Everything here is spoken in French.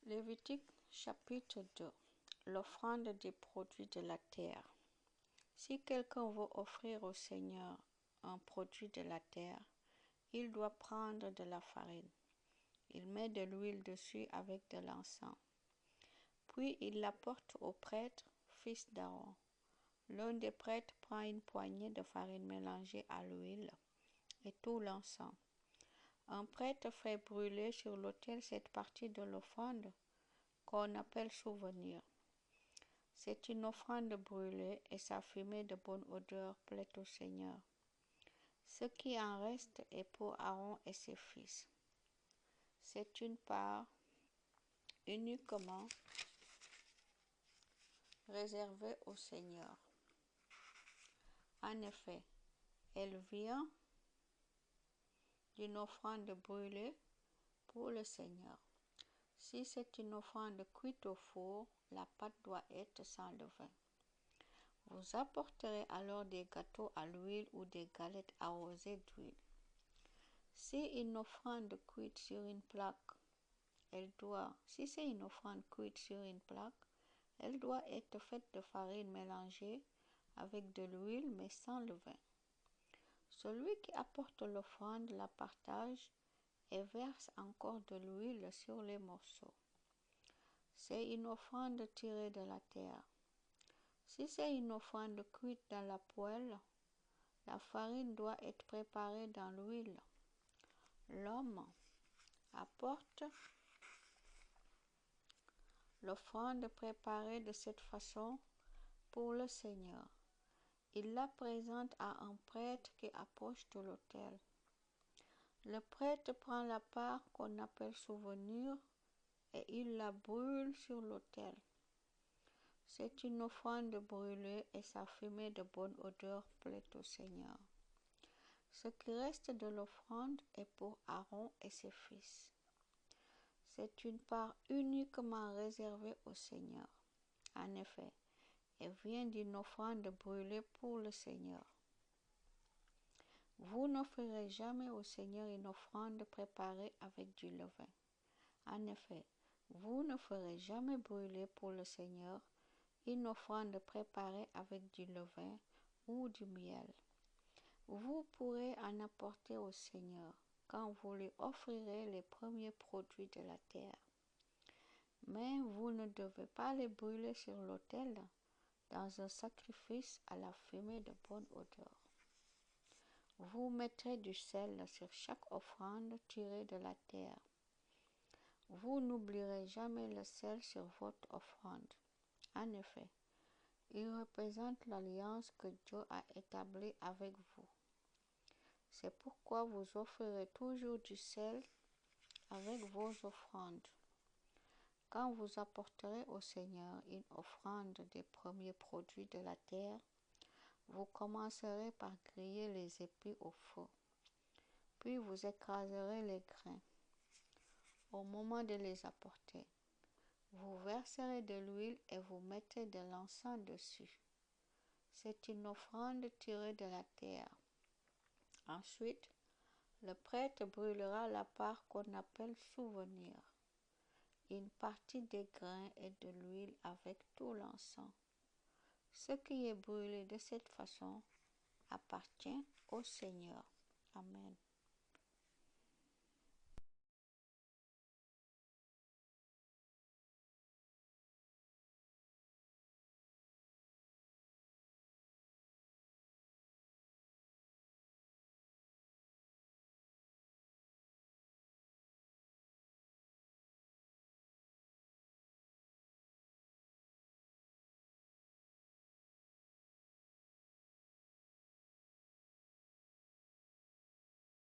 Lévitique chapitre 2. L'offrande des produits de la terre. Si quelqu'un veut offrir au Seigneur un produit de la terre, il doit prendre de la farine. Il met de l'huile dessus avec de l'encens. Puis il l'apporte au prêtre, fils d'Aaron. L'un des prêtres prend une poignée de farine mélangée à l'huile et tout l'encens. Un prêtre fait brûler sur l'autel cette partie de l'offrande qu'on appelle souvenir. C'est une offrande brûlée et sa fumée de bonne odeur plaît au Seigneur. Ce qui en reste est pour Aaron et ses fils. C'est une part uniquement réservée au Seigneur. En effet, elle vient d'une offrande brûlée pour le Seigneur. Si c'est une offrande cuite au four, la pâte doit être sans levain. Vous apporterez alors des gâteaux à l'huile ou des galettes arrosées d'huile. Si c'est une offrande cuite sur une plaque, elle doit être faite de farine mélangée avec de l'huile mais sans levain. Celui qui apporte l'offrande la partage et verse encore de l'huile sur les morceaux. C'est une offrande tirée de la terre. Si c'est une offrande cuite dans la poêle, la farine doit être préparée dans l'huile. L'homme apporte l'offrande préparée de cette façon pour le Seigneur. Il la présente à un prêtre qui approche de l'autel. Le prêtre prend la part qu'on appelle souvenir et il la brûle sur l'autel. C'est une offrande brûlée et sa fumée de bonne odeur plaît au Seigneur. Ce qui reste de l'offrande est pour Aaron et ses fils. C'est une part uniquement réservée au Seigneur. En effet, elle vient d'une offrande brûlée pour le Seigneur. Vous n'offrirez jamais au Seigneur une offrande préparée avec du levain. En effet, vous ne ferez jamais brûler pour le Seigneur une offrande préparée avec du levain ou du miel. Vous pourrez en apporter au Seigneur quand vous lui offrirez les premiers produits de la terre. Mais vous ne devez pas les brûler sur l'autel dans un sacrifice à la fumée de bonne odeur. Vous mettrez du sel sur chaque offrande tirée de la terre. Vous n'oublierez jamais le sel sur votre offrande. En effet, il représente l'alliance que Dieu a établie avec vous. C'est pourquoi vous offrirez toujours du sel avec vos offrandes. Quand vous apporterez au Seigneur une offrande des premiers produits de la terre, vous commencerez par griller les épis au feu. Puis vous écraserez les grains. Au moment de les apporter, vous verserez de l'huile et vous mettrez de l'encens dessus. C'est une offrande tirée de la terre. Ensuite, le prêtre brûlera la part qu'on appelle souvenir, une partie des grains et de l'huile avec tout l'encens. Ce qui est brûlé de cette façon appartient au Seigneur. Amen.